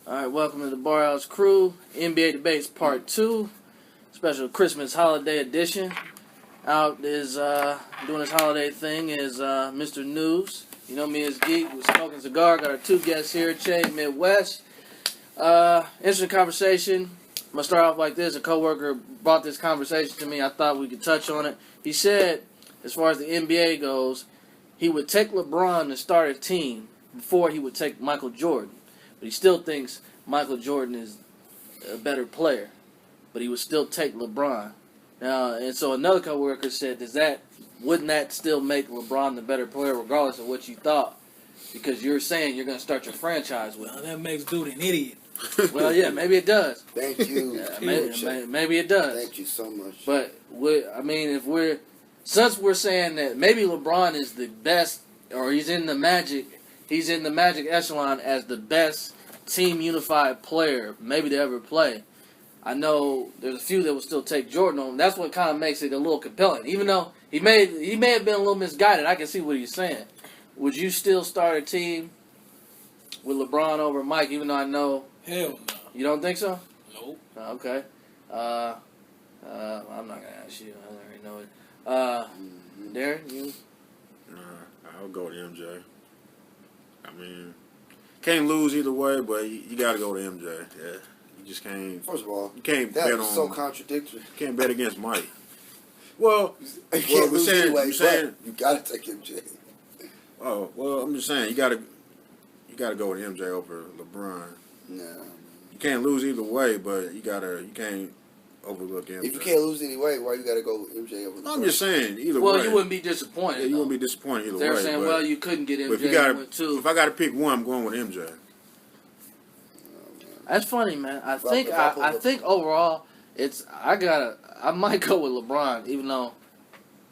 All right, welcome to the Barhouse Crew, NBA Debates Part 2, special Christmas holiday edition. Out is, doing this holiday thing is Mr. News. You know me as Geek, we're smoking cigar. Got our two guests here, Che, Midwest. Interesting conversation. I'm going to start off like this. A coworker brought this conversation to me. I thought we could touch on it. He said, as far as the NBA goes, he would take LeBron to start a team before he would take Michael Jordan. But he still thinks Michael Jordan is a better player. But he would still take LeBron. Now, and so another coworker said, wouldn't that still make LeBron the better player regardless of what you thought? Because you're saying you're going to start your franchise with him. Well, that makes dude an idiot. Well, yeah, maybe it does. Thank you. Maybe it does. Thank you so much. But, since we're saying that maybe LeBron is the best, or he's in the Magic echelon as the best team unified player maybe to ever play, I know there's a few that will still take Jordan on. That's what kind of makes it a little compelling. Even though he may have been a little misguided, I can see what he's saying. Would you still start a team with LeBron over Mike, even though I know... Hell no. You don't think so? Nope. Okay. I'm not going to ask you. I already know it. Darren, you? I'll go with MJ. I mean, can't lose either way, but you got to go to MJ. Yeah, you just can't. First of all, you can't that bet was on. So contradictory. You can't bet against Mike. Well, you can't lose anyway, saying you got to take MJ. Oh well, I'm just saying you got to go with MJ over LeBron. No, you can't lose either way, but you can't overlook MJ. If you can't lose anyway, why you got to go with MJ over LeBron? I'm just saying either way. Well, you wouldn't be disappointed. Yeah, you wouldn't be disappointed either way. They're saying, well, you couldn't get MJ. If I got to pick one, I'm going with MJ. That's funny, man. I think overall, I might go with LeBron, even though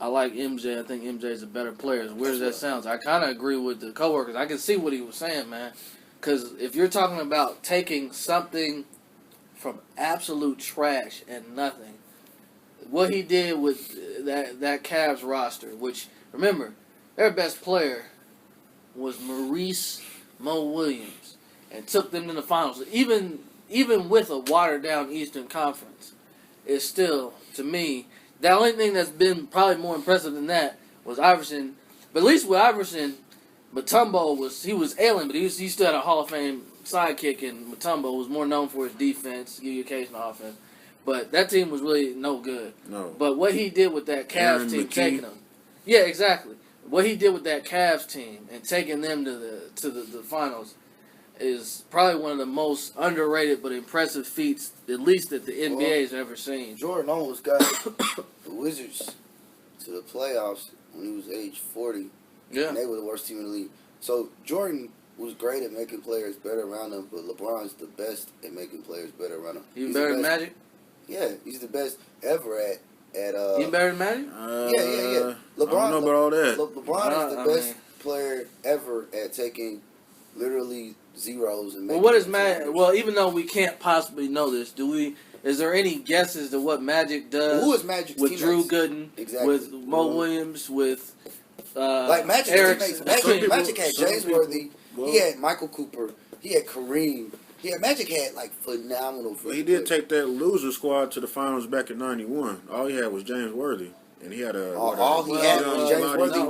I like MJ. I think MJ is a better player. As weird as that sounds, I kind of agree with the coworkers. I can see what he was saying, man. Because if you're talking about taking something from absolute trash and nothing, what he did with that Cavs roster, which, remember, their best player was Maurice Mo Williams, and took them to the finals. Even with a watered-down Eastern Conference, it's still, to me, the only thing that's been probably more impressive than that was Iverson. But at least with Iverson, Mutombo was ailing, but he still had a Hall of Fame sidekick, and Mutombo was more known for his defense, give you occasional offense. But that team was really no good. No. But what he did with that Cavs team, taking them, yeah, exactly. What he did with that Cavs team and taking them to the finals is probably one of the most underrated but impressive feats, at least that the NBA has ever seen. Jordan almost got the Wizards to the playoffs when he was age 40. Yeah. And they were the worst team in the league. So Jordan was great at making players better around him, but LeBron's the best at making players better around him. He's better than Magic? Yeah, he's the best ever at He better than Magic? Yeah. LeBron, I don't know about all that. LeBron is the best player ever at taking literally zeros and making. Well, what is Magic? Well, even though we can't possibly know this, is there any guesses to what Magic does? Well, who is Magic's with teammates? Drew Gooden, exactly. with Mo Williams, with like Magic Erickson. Magic had James Worthy. He had Michael Cooper. He had Kareem. Yeah, Magic had like phenomenal. Well, he did take that loser squad to the finals back in '91. All he had was James Worthy, and he had all he had was James Worthy.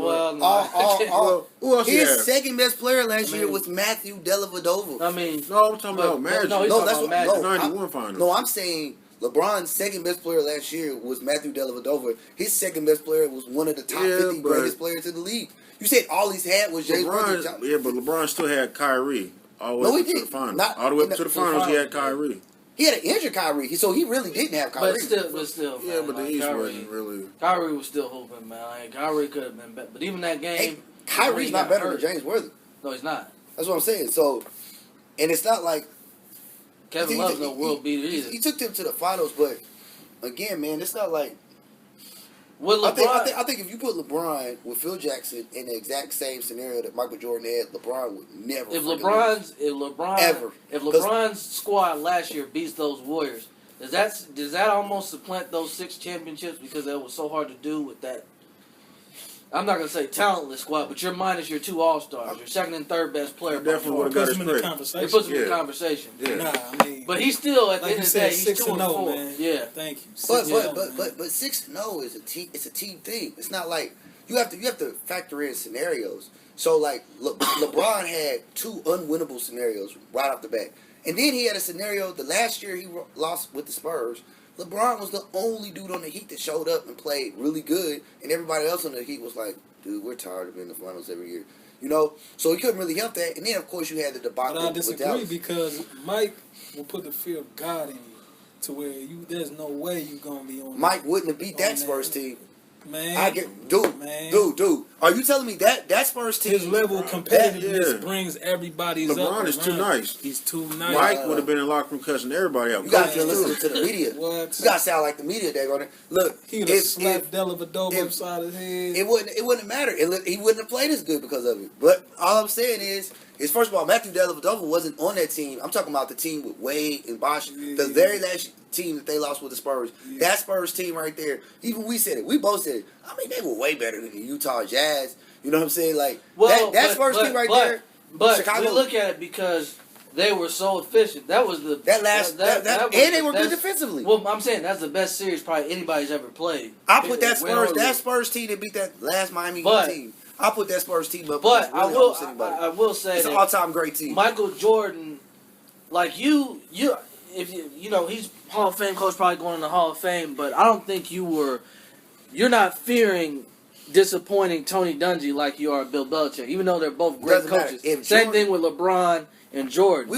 Who else? His second best player last year was Matthew Dellavedova. I mean, no, I'm talking about Magic. No, that's what Magic. '91 finals. No, I'm saying LeBron's second best player last year was Matthew Dellavedova. His second best player was one of the top 50 greatest players in the league. You said all he's had was James Worthy. Yeah, but LeBron still had Kyrie. All the way up to the finals. All the way up to the finals, he had Kyrie. He had an injured Kyrie, so he really didn't have Kyrie. But still, yeah, man, but the East wasn't really. Kyrie was still hooping, man. Like, Kyrie could have been better, but even that game, hey, Kyrie's not better than James Worthy. No, he's not. That's what I'm saying. So, and it's not like Kevin Love's no world beater either. He took them to the finals, but again, man, it's not like. I think if you put LeBron with Phil Jackson in the exact same scenario that Michael Jordan had, LeBron would never. If LeBron's squad last year beats those Warriors, does that almost supplant those 6 championships because that was so hard to do with that I'm not gonna say talentless squad, but you're minus your 2 All-Stars. Your second and third best player. He definitely would have got Puts his him in the credit. conversation. It puts him in Yeah. the conversation. Yeah. Nah, I mean, But he's still at the like end you of the day, said, he's 6 2 and 0, 4. man. Yeah. Thank you. But 6-0, man. but 6-0 is a team. It's a team thing. It's not like you have to factor in scenarios. So like LeBron had 2 unwinnable scenarios right off the bat, and then he had a scenario the last year he lost with the Spurs. LeBron was the only dude on the Heat that showed up and played really good, and everybody else on the Heat was like, "Dude, we're tired of being in the finals every year." You know, so he couldn't really help that. And then of course you had the debacle But I with disagree Dallas. because Mike will put the fear of God in you to where there's no way you're gonna be on. Mike wouldn't have beat that man. Spurs team. Man, I get, dude. Man. Dude. Are you telling me that Spurs team? his level of competitiveness Yeah. brings everybody's up. LeBron is too around. nice. He's too nice. Mike would have been in locker room cussing everybody out. You gotta Coaches listen too. to the media. What? You gotta sound like the media. They're gonna look. He would have If slapped Dellavedova if- upside his head. it wouldn't matter. He wouldn't have played as good because of it. But all I'm saying is first of all, Matthew Dellavedova wasn't on that team. I'm talking about the team with Wade and Bosh. Yeah. The very last team that they lost with the Spurs. Yeah. That Spurs team right there. Even we said it. We both said it. I mean, they were way better than the Utah Jazz. You know what I'm saying? Like that Spurs team right there. But Chicago. we look at it because they were so efficient. That was the That last that was and they the were good best- defensively. Well, I'm saying that's the best series probably anybody's ever played. I put that Win or Spurs lose. team that beat that last Miami Heat But- team. I put that Spurs team up. But against I really will almost anybody. I will say It's an that all-time great team. Michael Jordan, like you if you know he's Hall of Fame coach, probably going in the Hall of Fame, but I don't think you're not fearing disappointing Tony Dungy like you are Bill Belichick, even though they're both great Doesn't matter. coaches. If Same Jordan- thing with LeBron and Jordan.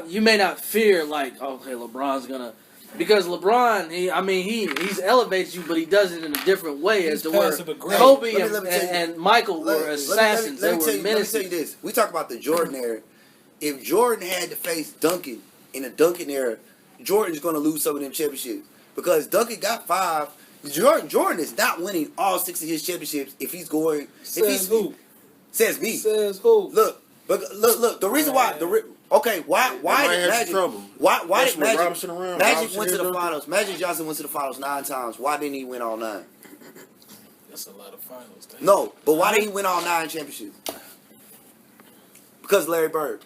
You may not fear like, okay, LeBron's gonna, because LeBron, he's elevates you, but he does it in a different way He's as to where passive-aggressive. Kobe Let me tell you- and Michael were assassins. They Let were me tell you menaces. this. We talk about the Jordan era. If Jordan had to face Duncan in the Duncan era, Jordan's going to lose some of them championships because Duncan got 5. Jordan is not winning all 6 of his championships if he's going. Says who? Says me. Says who? Look. The reason why why might did have Magic some trouble. why That's did with Magic Robinson around. Magic Robinson went to and the Duncan. finals. Magic Johnson went to the finals 9 times. Why didn't he win all 9? That's a lot of finals. No, but why didn't he win all 9 championships? Because Larry Bird,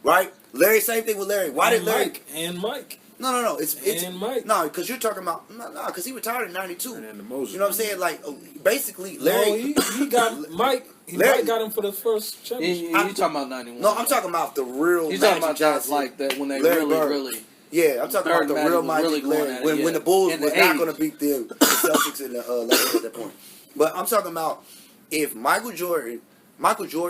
right? Larry, same thing with Larry. Why did Larry? Mike? No. It's And Mike. No, because you're talking about because he retired in '92. And then the Moses. You know what I'm saying? Like basically, Larry. No, he got Mike. Mike got him for the first championship. You talking about 91? No, I'm talking about the real. He's Magic talking about that Johnson. like that when they Larry Bird. really. Yeah, I'm talking Bird about the Magic real was Magic really going Larry at it, when yeah. the Bulls In the was not 80s. going to beat the Celtics in the Lakers at that point. But I'm talking about if Michael Jordan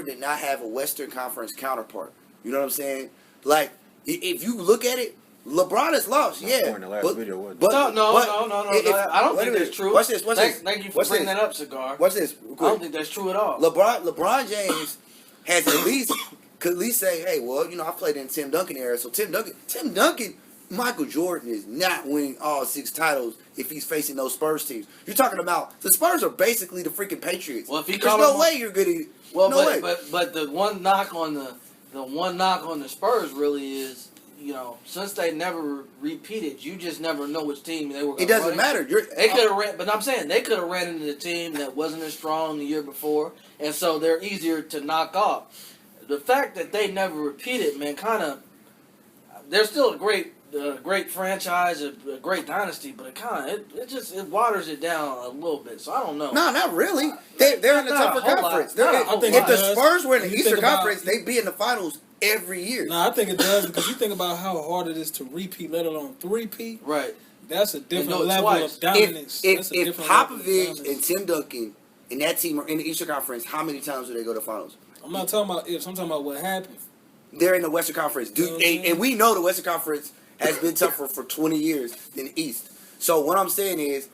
did not have a Western Conference counterpart. You know what I'm saying? Like if you look at it, LeBron has lost. My Yeah, point in the last video wasn't but No. but I don't wait a think minute. that's true. Watch this. Thank you for Watch bringing this. that up, Cigar. Watch this. Real I quick. don't think that's true at all. LeBron James has could at least say, hey, well, I played in Tim Duncan era, so Tim Duncan, Michael Jordan is not winning all 6 titles if he's facing those Spurs teams. You're talking about the Spurs are basically the freaking Patriots. Well, if he There's called no them- way you're gonna. Well, no way. but the one knock on the Spurs really is, since they never repeated, you just never know which team they were. It doesn't matter. They could have ran, but I'm saying they could have ran into the team that wasn't as strong the year before, and so they're easier to knock off. The fact that they never repeated, man, they're still a great franchise, a great dynasty, but it waters it down a little bit. So I don't know. No, not really. They're in the Not a tougher whole lot. conference. Not a If whole the lot. Spurs were in the You Eastern think about- Conference, they'd be in the finals every year. No, I think it does because you think about how hard it is to repeat, let alone three-peat. Right. That's a do different it level twice. of dominance. That's a If different level of Popovich dominance. and Tim Duncan and that team are in the Eastern Conference, how many times do they go to finals? I'm not talking about ifs. I'm talking about what happened. They're in the Western Conference. And we know the Western Conference has been tougher for 20 years than the East. So what I'm saying is,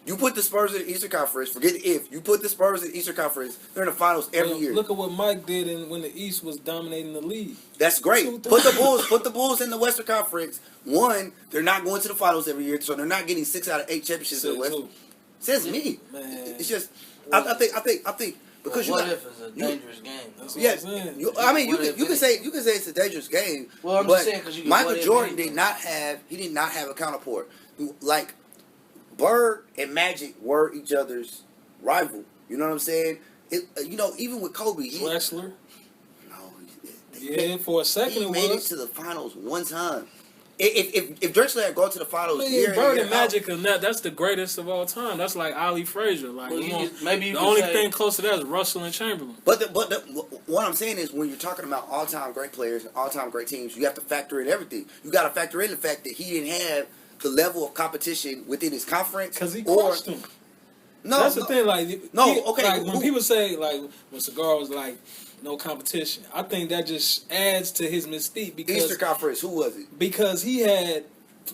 you put the Spurs in the Eastern Conference, forget the if. You put the Spurs in the Eastern Conference, they're in the finals every Well, year. Look at what Mike did when the East was dominating the league. That's great. Put the Bulls in the Western Conference. One, they're not going to the finals every year, so they're not getting 6 out of 8 championships in the West. Says me. Man. It's just I think because What you if it's a dangerous game? That's what yeah, I'm saying. you What if can it- say it's a dangerous game. Well, I'm but just saying because you can Michael what if Jordan anything. did not have a counterpart. Like Bird and Magic were each other's rival. You know what I'm saying? Even with Kobe, Drexler. no, Yeah, for a second he it made it was. to the finals one time. If Drexler had gone to the finals, Bird and Magic and that's the greatest of all time. That's like Ali Frazier. Like Well, maybe you the could only say- thing close to that is Russell and Chamberlain. But what I'm saying is, when you're talking about all-time great players and all-time great teams, you have to factor in everything. You got to factor in the fact that he didn't have the level of competition within his conference. Because he crushed them. No, That's the thing. Like okay. Like when people say like when Cigar was like no competition, I think that just adds to his mystique because Eastern Conference, who was it? Because he had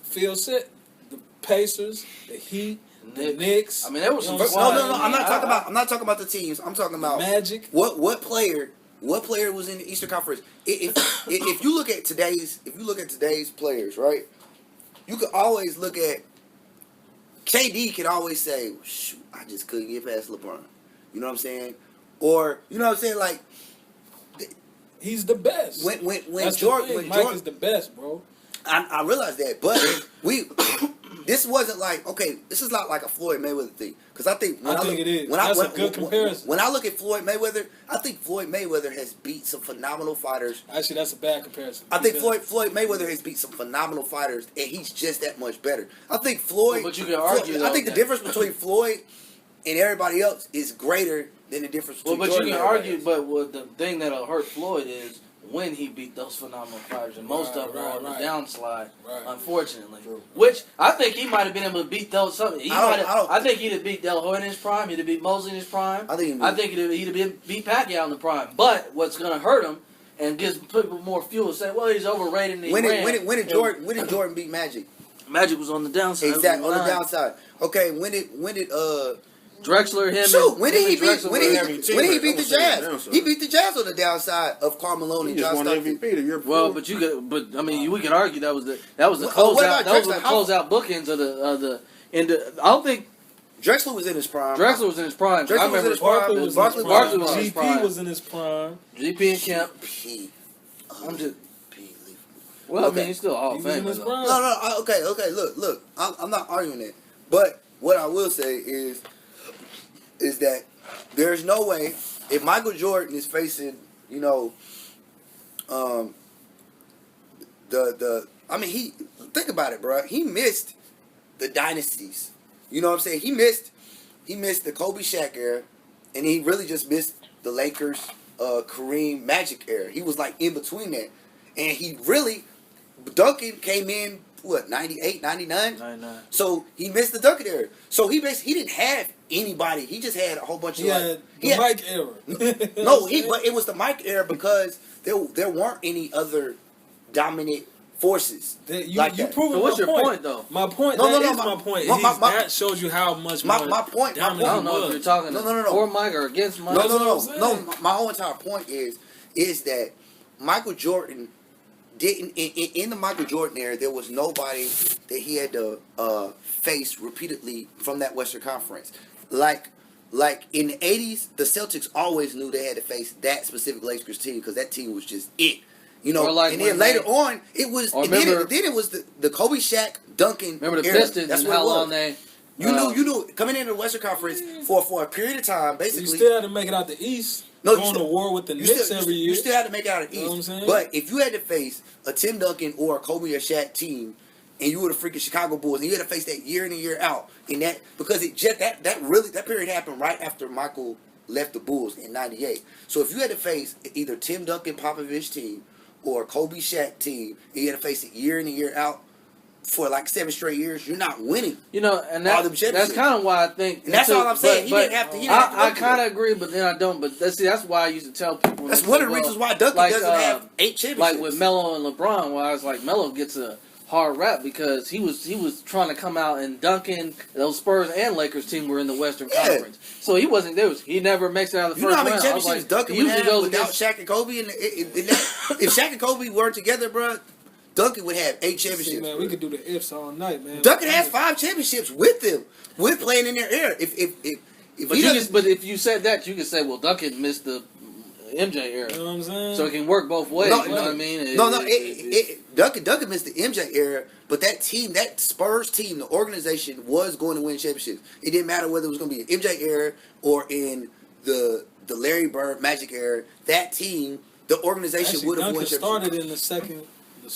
Phil set the Pacers, the Heat, the Knicks. I mean, there was some. No. I'm not talking about the teams. I'm talking about Magic. What player was in the Eastern Conference? If you look at today's players, right? You could always look at KD. Can always say, "Shoot, I just couldn't get past LeBron." You know what I'm saying? Or you know what I'm saying? Like he's the best. when That's Jordan, Mike is the best, bro. I realize that, but this wasn't like, okay, this is not like a Floyd Mayweather thing, because I think it is. That's a good comparison. When I look at Floyd Mayweather, I think Floyd Mayweather has beat some phenomenal fighters. Actually, that's a bad comparison. I think Floyd Mayweather has beat some phenomenal fighters, and he's just that much better. I think Floyd. But you can argue. I think the difference between Floyd and everybody else is greater than the difference between. But Jordan you can and argue. everybody But the thing that'll hurt Floyd is when he beat those phenomenal fighters, and most of them are on the downslide, unfortunately. True. Which I think he might have been able to beat those. Something. I think he'd have beat De La Hoya in his prime. He'd have beat Mosley in his prime. I think he'd have beat Pacquiao in the prime. But what's going to hurt him and gives people more fuel to say, well, he's overrated. And when did Jordan beat Magic? Magic was on the downside. Exactly, on the downside. Okay, when did Drexler, him. Shoot, when did he beat the the Jazz? He beat the Jazz on the downside of Carmelo and John Stockton. MVP the year before. Well, we could argue that was the What closeout. about That was the Drexler? closeout bookends of the. I don't think Drexler was in his prime. Drexler was in his prime. Drexler I was in remember his prime. Barkley was Barkley in was his in his prime. prime. GP was in his prime. GP and Kemp. I'm just. Well, I mean, he's still Hall of He was in Famer. his though. prime. Okay. Look. I'm not arguing that, but what I will say is that there's no way if Michael Jordan is facing, he think about it, bro. He missed the dynasties. You know what I'm saying? He missed the Kobe Shaq era, and he really just missed the Lakers, Kareem Magic era. He was like in between that, and he really Duncan came in 98, 99? 99. So he missed the Duncan era. So he didn't have anybody. He just had a whole bunch of Mike era. But it was the Mike era because there weren't any other dominant forces. You that. proving So what's my your point, though? My point. My point. That shows you how much my point. I don't know if you're talking for Mike or against Mike. No. My whole entire point is that Michael Jordan didn't in the Michael Jordan era. There was nobody that he had to face repeatedly from that Western Conference. Like in the 80s, the Celtics always knew they had to face that specific Lakers team because that team was just it. And then later on, it was. Then it was the Kobe, Shaq, Duncan. Remember the era. Pistons That's and what how it was. long they. You knew coming into the Western Conference for a period of time, basically. You still had to make it out the East. Going to war with the Knicks every year. You still had to make it out of the East. You know what I'm saying? But if you had to face a Tim Duncan or a Kobe or Shaq team, and you were the freaking Chicago Bulls, and you had to face that year in and year out, in that because that period happened right after Michael left the Bulls in '98. So if you had to face either Tim Duncan Popovich team or Kobe Shaq team, and you had to face it year in and year out for like 7 straight years, you're not winning. And that's kind of why I think. And that's all I'm saying. He didn't have to. I kind of agree, but then I don't. But that's why I used to tell people. That's one of the reasons why Duncan doesn't have 8 championships. Like with Melo and LeBron, why I was like Melo gets a hard rap because he was trying to come out, and Duncan, those Spurs and Lakers team were in the Western Conference, so he wasn't there. He never makes it out of the first round. You know how many championships Duncan would have without Shaq and Kobe? If Shaq and Kobe weren't together, bro, Duncan would have 8 championships. See, man, we could do the ifs all night, man. Duncan has 5 championships with them, with playing in their era. If you said that, you could say, well, Duncan missed the MJ era. You know what I'm saying? So it can work both ways. No, you know no, what I mean? Duncan missed the MJ era, but that team, that Spurs team, the organization was going to win championships. It didn't matter whether it was going to be an MJ era or in the Larry Bird Magic era. That team, the organization Actually, would have won Duncan championships. started in the second.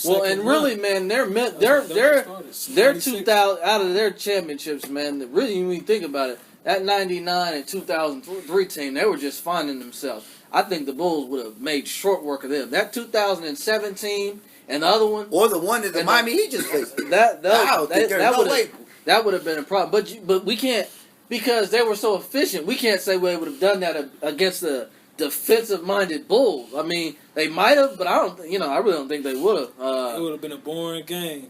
Well, and really, man, they're 2000 out of their championships, man. Really, when you think about it, that 99 and 2003 team, they were just finding themselves. I think the Bulls would have made short work of them. That 2007 team and the other one, Or the one that the And Miami Heat just faced. that I don't think there's no way. that would have been a problem. But we can't, because they were so efficient. We can't say they would have done that against the defensive-minded Bulls. I mean, they might have, but I don't. I really don't think they would have. It would have been a boring game.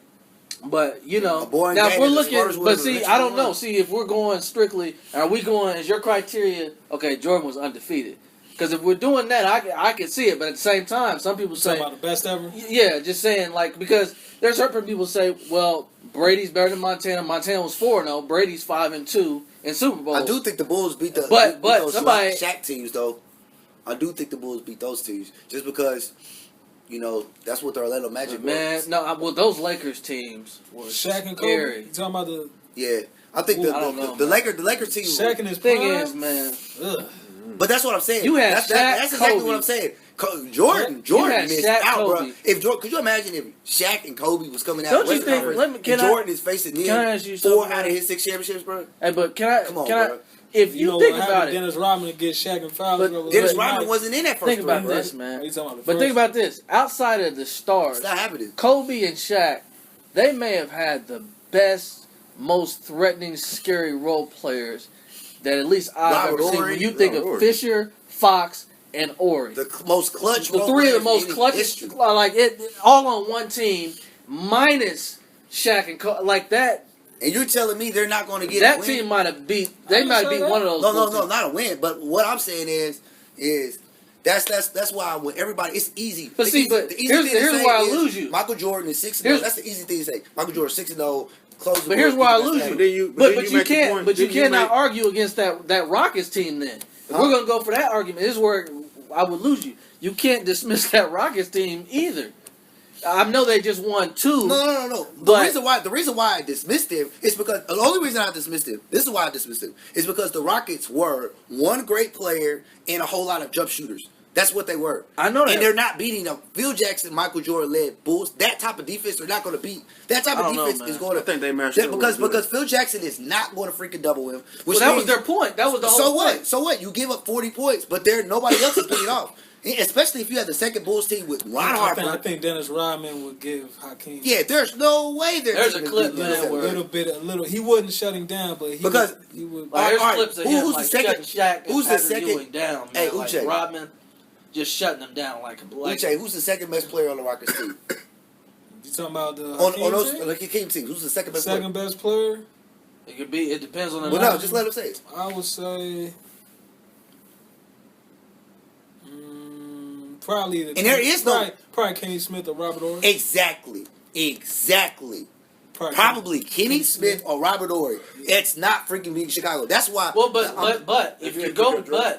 But A boring now game if we're that the looking. Spurs would But have see, eventually I don't know. won. See, if we're going strictly, are we going? Is your criteria okay? Jordan was undefeated. Because if we're doing that, I can see it. But at the same time, some people say, Talking about the best ever. yeah, just saying because there's certain people say, well, Brady's better than Montana. Montana was 4-0. Brady's 5-2 in Super Bowl. I do think the Bulls beat the But beat those somebody- Shaq teams though. I do think the Bulls beat those teams just because, that's what the Orlando Magic Man, was. no, those Lakers teams were Shaq and Kobe. scary. You talking about the Yeah, I think Ooh, I don't know, the man. Lakers team. Shaq and his Thing prime? is, man, Ugh. But that's what I'm saying. You had that's Shaq, exactly Kobe. what I'm saying. Jordan had missed Shaq, out, bro. Kobe. Could you imagine if Shaq and Kobe was coming out? Don't you West think- Conference, can and I- Jordan is facing can I ask you 4 something, out of man? his 6 championships, bro. hey, but can I? Come on, can I? bro. If you know think what about happened? it, Dennis Rodman to get Shaq and Fowler. But over Dennis late Rodman night. wasn't in that first think about three, bro. this, man. Are you talking about the But think first? about this. Outside of the stars, It's not happening. Kobe and Shaq, they may have had the best, most threatening, scary role players that at least I've Robert ever seen. Horry. When you think Robert of Horry. Fisher, Fox, and Ori. The most clutch. The role three of the players most in clutch, history. like it, all on one team, minus Shaq and Kobe. Like that, And you're telling me they're not going to get a that win? team might have beat. I They didn't might say beat that. one of those. No, Bulls teams. not a win. But what I'm saying is that's why when everybody, it's easy. But The see, easy- but the easy here's- thing to here's say where I is lose you. Michael Jordan is 6-0. Here's- That's the easy thing to say. Michael Jordan 6-0. Close. But here's where I lose you. But then you But make you the can't. point- But you then you cannot make- argue against that Rockets team. Then if Huh? we're gonna go for that argument, this is where I would lose you. You can't dismiss that Rockets team either. I know they just won 2. No. But- The reason why I dismissed him is because the only reason I dismissed him. This is why I dismissed him is because the Rockets were one great player and a whole lot of jump shooters. That's what they were. I know that. And they're not beating them. Phil Jackson, Michael Jordan led Bulls. That type of defense they're not going to beat. That type I of don't know, defense man. is going to. I think they matched Yeah, up because really good. because Phil Jackson is not going to freaking double him. Well, Which that was means- their point. That was the whole So point. what? So what? You give up 40 points, but nobody else is getting off. Especially if you had the second Bulls team with Ron Harper. I think Dennis Rodman would give Hakeem Yeah, there's no way There's a team is clip, beating man, them. where- a little. He wouldn't shut him down, but Because- he would. Like, there's All right, clips of who's him the like second- shutting Shaq and who's the Patrick second- Ewing down, man. Hey, like Uche. Rodman just shutting them down like a Uche, who's the second best player on the Rockets team? You talking about the on Hakeem those team? like your team teams, who's the second best Second best player? It could be. It depends on the. player? Well, no, night. just let him say it. I would say. Probably the. And there is no- probably Kenny Smith or Robert Ory. Exactly. Probably Kenny Smith or Robert Ory. It's not freaking being Chicago. That's why. Well, but if you go, Huh?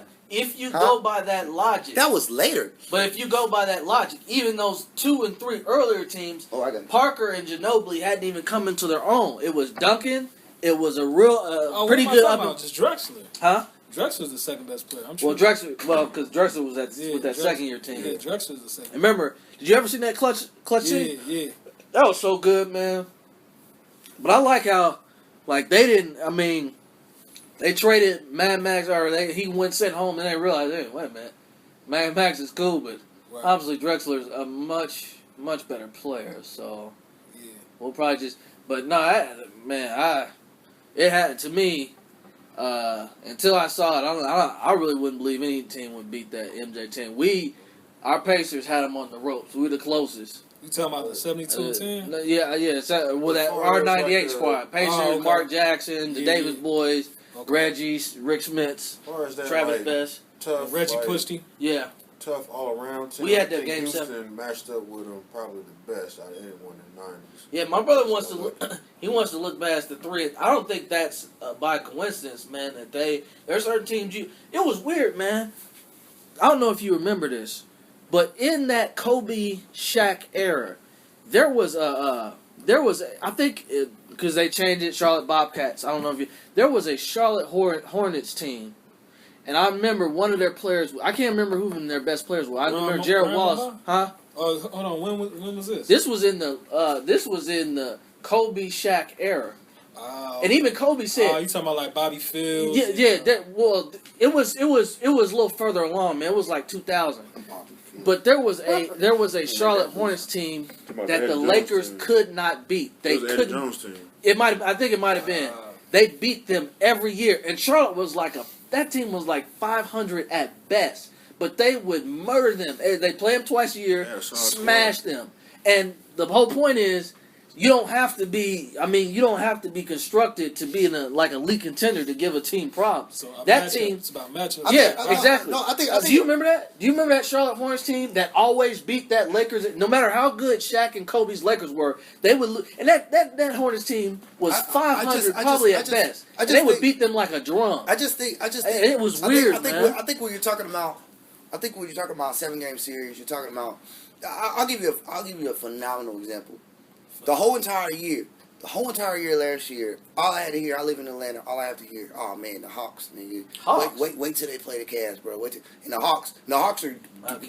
go by that logic, that was later. but if you go by that logic, even those 2 and 3 earlier teams, Oh, I got it. Parker and Ginobili hadn't even come into their own. It was Duncan. It was a real pretty What am I good talking up. about? Just Drexler. Huh? Drexler's the second best player. I'm Well, Drexler. Well, because Drexler was with that Drexler- second year team. Yeah, Drexler's the second. Remember? Did you ever see that clutch team? Yeah. That was so good, man. But I like how, like, they didn't. I mean, they traded Mad Max, or he went sent home, and they realized, hey, wait a minute, Mad Max is cool, but Right. obviously Drexler's a much better player. So Yeah. we'll probably just. But no, it had to me. Until I saw it, I really wouldn't believe any team would beat that MJ team. Our Pacers had them on the ropes. We the closest. You talking about the 72 team? Yeah. So, well, that As far as R98 like squad, Pacers, okay. Mark Jackson, the Yeah, Davis yeah. boys, Okay. Reggie, Rick Schmitz, As far as that, Travis like, Best. tough, Reggie like, pushed him. Yeah, tough all around team. We had I that think game Houston 7. matched up with them probably the best out of anyone in the 90s. yeah. My brother wants to look. He wants to look past the 3. I don't think that's by coincidence, man. That there's certain teams. It was weird, man. I don't know if you remember this, but in that Kobe Shaq era, there was I think because they changed it, Charlotte Bobcats. I don't know if there was a Charlotte Hornets team, and I remember one of their players. I can't remember who their best players were. I remember Jared Wallace. Huh? Oh, hold on. When was this? This was in the Kobe Shaq era. And even Kobe said, "Oh, you talking about like Bobby Fields?" Yeah. It was a little further along, man. It was like 2000. But there was a Charlotte Hornets team that the Lakers could not beat. They couldn't. Jones team. I think it might have been. They beat them every year, and Charlotte was that team was like 500 at best. But they would murder them. They play them twice a year, smash them, and the whole point is. You don't have to be constructed to be in a elite contender to give a team problems. So that team, it's about matchups. Yeah, exactly. No, I think. Do you remember that? Do you remember that Charlotte Hornets team that always beat that Lakers? No matter how good Shaq and Kobe's Lakers were, they would lose. And that Hornets team was 500 probably at best. They would beat them like a drum. I just think it was weird, man. I think when you're talking about, 7-game series, you're talking about. I'll give you a phenomenal example. The whole entire year last year, all I had to hear, I live in Atlanta, all I have to hear, oh man, the Hawks, nigga. Hawks? Wait till they play the Cavs, bro. And the Hawks are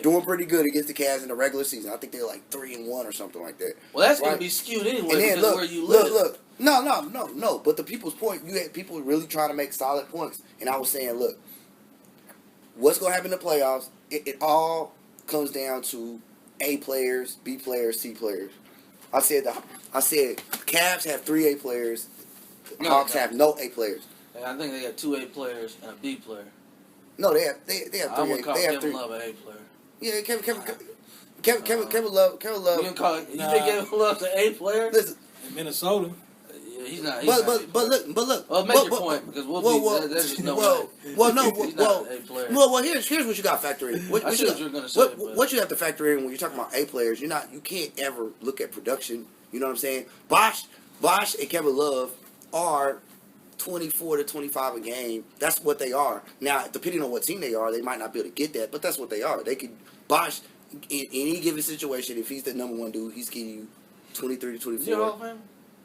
doing pretty good against the Cavs in the regular season. I think they're like 3-1 or something like that. Well, that's gonna be skewed anyway and then, because where you live. Look. No. But the people's point, you had people really trying to make solid points. And I was saying, look, what's gonna happen in the playoffs, it all comes down to A players, B players, C players. I said Cavs have 3 A players. Hawks have no A players. I think they got 2 A players and a B player. No, they have 3 I would call they have Kevin 3. Love an A player. Yeah, Kevin Love. You think Kevin Love's an A player? Listen, In Minnesota. Yeah, he's not. but look. Well, make your point because there's just no way. He's not an A player. Well, here's what you got to factor in. I see what you're gonna say. What you have to factor in when you're talking about A players, you can't ever look at production. You know what I'm saying? Bosh and Kevin Love are 24 to 25 a game. That's what they are. Now, depending on what team they are, they might not be able to get that, but that's what they are. They could Bosh in any given situation. If he's the number one dude, he's getting you 23 to 24. Is he a Hall of Fame?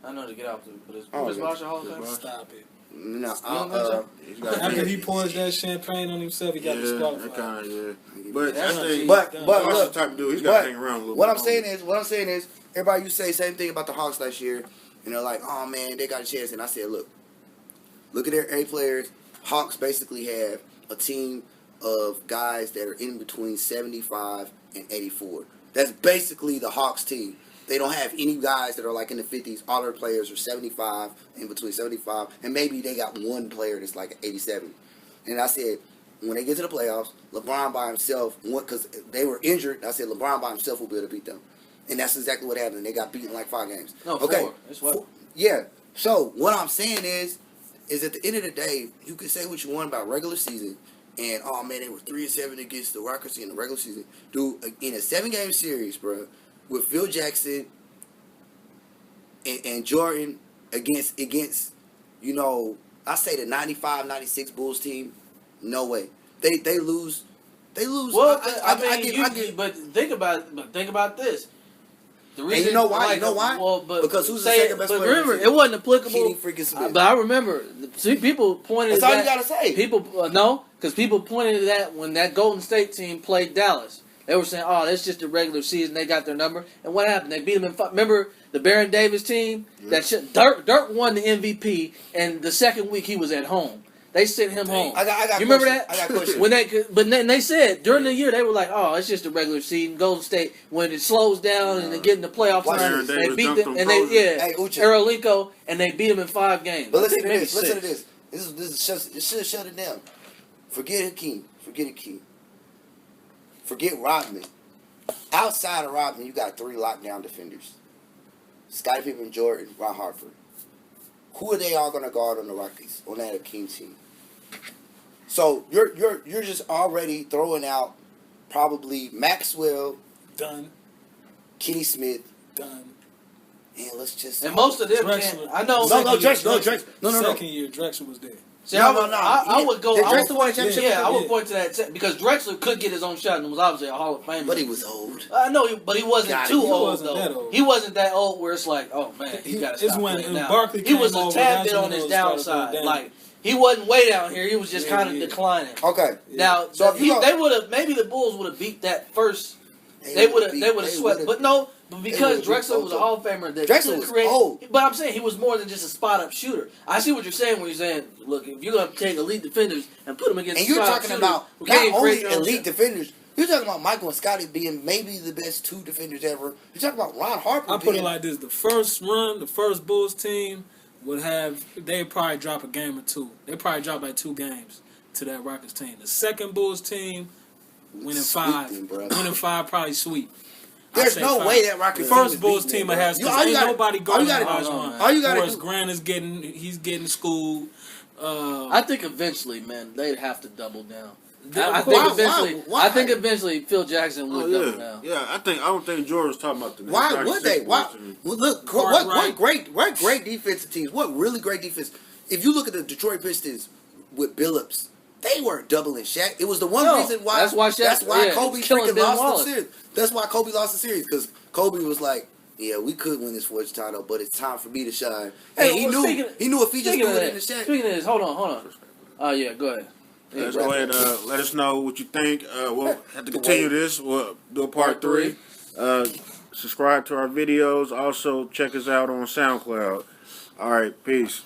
I know to get out there, but is Bosh a Hall of Fame? Stop it. No, After he pours that champagne on himself, he got disqualified. But That's I think but Bosh look, the type of dude, he's got to hang around a little bit. What I'm saying is, everybody used to say the same thing about the Hawks last year, and they're like, oh man, they got a chance. And I said, look at their A players. Hawks basically have a team of guys that are in between 75 and 84. That's basically the Hawks team. They don't have any guys that are like in the 50s. All their players are 75, in between 75, and maybe they got one player that's like 87. And I said, when they get to the playoffs, LeBron by himself, because they were injured, I said LeBron by himself will be able to beat them. And that's exactly what happened. They got beaten in like 5 games. No, okay. 4. It's what? Yeah. So what I'm saying is at the end of the day, you can say what you want about regular season, and oh man, they were 3-7 against the Rockets in the regular season. Dude, in a 7-game series, bro, with Phil Jackson and Jordan against I say the 95-96 Bulls team, no way. They lose. Well, but think about this. The reason, and you know why? Well, because who's the second best player? But remember, it wasn't applicable. Kenny freaking Smith. But I remember, see, people pointed. That's all you gotta say. People no, because people pointed to that when that Golden State team played Dallas. They were saying, "Oh, that's just the regular season. They got their number." And what happened? They beat them in 5. Remember the Baron Davis team? Yeah. Dirk won the MVP, and the second week he was at home. They sent him home. I got you remember that? I got questions. But then they said during the year they were like, "Oh, it's just a regular season." Golden State, when it slows down and they get in the playoff time, they beat them and Erolinko, and they beat them in 5 games. But listen to this. This should have shut it down. Forget Hakeem. Forget Rodman. Outside of Rodman, you got 3 lockdown defenders: Scottie Pippen, Jordan, Ron Harper. Who are they all going to guard on the Rockets on that Hakeem team? So you're just already throwing out probably Maxwell, done, Kenny Smith, done, and let's just and most of them can't. I know. No, Drexler. No. Second year, Drexler was there. See, No, I would go. Did I would Drexler win a championship? Yeah, I would Yeah. point to that because Drexler could get his own shot and was obviously a Hall of Famer. But he was old. I know, but he wasn't God, too he old wasn't though. that old. He wasn't that old where it's like, oh man, he got to It's stop when playing now. Barkley He was came a over, tad that's bit when on his it started to go downside. down. Like he wasn't way down here. He was just Yeah, kind of yeah. declining. Okay. Now, So if you go- they would have maybe the Bulls would have beat that first. They would have swept, but no. But because would've beat Drexler was a both Hall of Famer, that Drexler could was create. old. But I'm saying he was more than just a spot up shooter. I see what you're saying when you're saying, look, if you're gonna take elite defenders and put them against, And you're spot talking shooters about who not can't only create their own elite shot. defenders. You're talking about Michael and Scotty being maybe the best two defenders ever. You're talking about Ron Harper. I put it being, like this: the first run, the first Bulls team they'd probably drop a game or two. They probably drop like 2 games to that Rockets team. The second Bulls team winning Sweep 5, them, bro. winning 5 probably sweep. There's say no 5. way that Rockets The first team is Bulls beating team them, has bro. because ain't nobody all you guarding gotta- Olajuwon. all you gotta Horace do- Grant is getting schooled. I think eventually, man, they'd have to double down. Yeah, I of think course. eventually, Why? I think eventually Phil Jackson would Oh, double down. yeah. I don't think Jordan's talking about the Why next would they? 96 Why? Bulls team. Well, look, Clark what Wright. great defensive teams? What really great defense? If you look at the Detroit Pistons with Billups, they weren't doubling Shaq. It was the one No, reason why. that's why Shaq- yeah, Kobe killing freaking Ben lost Wallace. the series. That's why Kobe lost the series because Kobe was like, "Yeah, we could win this fourth title, but it's time for me to shine." Hey, And he well, knew speaking if he just Speaking threw of it in that, the Shaq. speaking of this, hold on. Oh yeah, go ahead. Yeah, Let's bro. go ahead. Let us know what you think. We'll have to The continue way- this. We'll do a part Part 3. Subscribe to our videos. Also, check us out on SoundCloud. All right, peace.